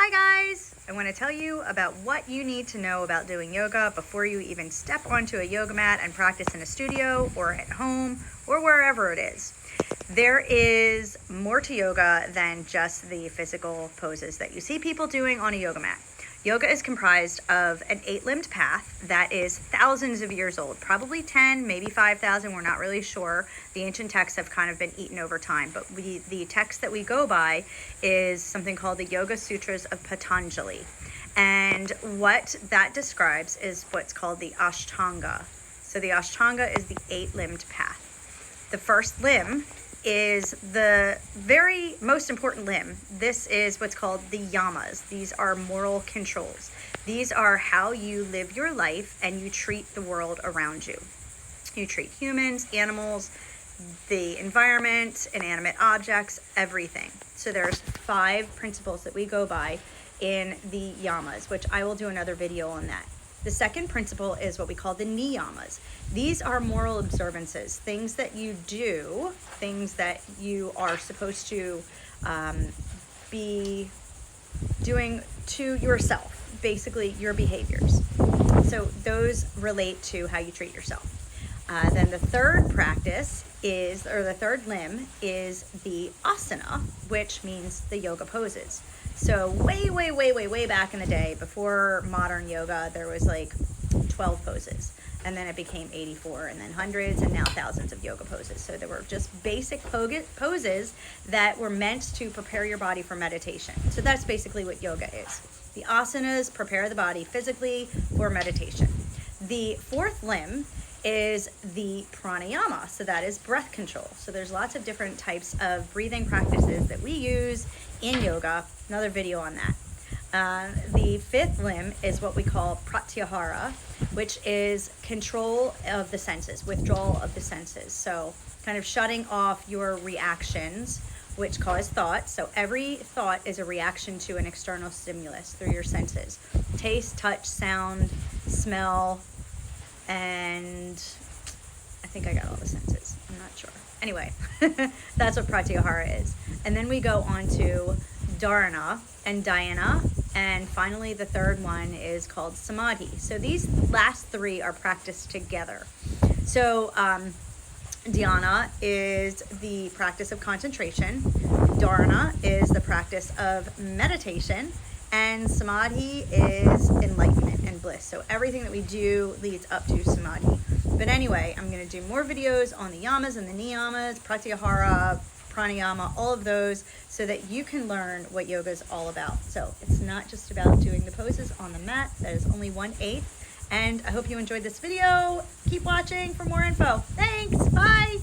Hi guys! I want to tell you about what you need to know about doing yoga before you even step onto a yoga mat and practice in a studio or at home or wherever it is. There is more to yoga than just the physical poses that you see people doing on a yoga mat. Yoga is comprised of an 8-limbed path that is thousands of years old, probably 10, maybe 5,000, we're not really sure. The ancient texts have kind of been eaten over time, but the text that we go by is something called the Yoga Sutras of Patanjali. And what that describes is what's called the Ashtanga. So the Ashtanga is the 8-limbed path. The first limb is the very most important limb. This is what's called the yamas. These are moral controls. These are how you live your life and you treat the world around you. You treat humans, animals, the environment, inanimate objects, everything. So there's 5 principles that we go by in the yamas, which I will do another video on that. The second principle is what we call the niyamas. These are moral observances, things that you do, things that you are supposed to be doing to yourself, basically your behaviors. So those relate to how you treat yourself. Then the third practice is, or the third limb is the asana, which means the yoga poses. So way back in the day, before modern yoga, there was like 12 poses. And then it became 84, and then hundreds, and now thousands of yoga poses. So there were just basic poses that were meant to prepare your body for meditation. So that's basically what yoga is. The asanas prepare the body physically for meditation. The fourth limb is the pranayama. So that is breath control. So there's lots of different types of breathing practices that we use in yoga. Another video on that. The fifth limb is what we call pratyahara, which is control of the senses, withdrawal of the senses. So kind of shutting off your reactions, which cause thoughts. So every thought is a reaction to an external stimulus through your senses. Taste, touch, sound, smell, and I think I got all the senses. I'm not sure. Anyway, that's what pratyahara is. And then we go on to dharana and dhyana, and finally the third one is called samadhi. So these last 3 are practiced together. So dhyana is the practice of concentration, dharana is the practice of meditation, and samadhi is enlightenment and bliss. So everything that we do leads up to samadhi. But anyway, I'm going to do more videos on the yamas and the niyamas, pratyahara, pranayama, all of those, so that you can learn what yoga is all about. So it's not just about doing the poses on the mat. That is only 1/8. And I hope you enjoyed this video. Keep watching for more info. Thanks. Bye.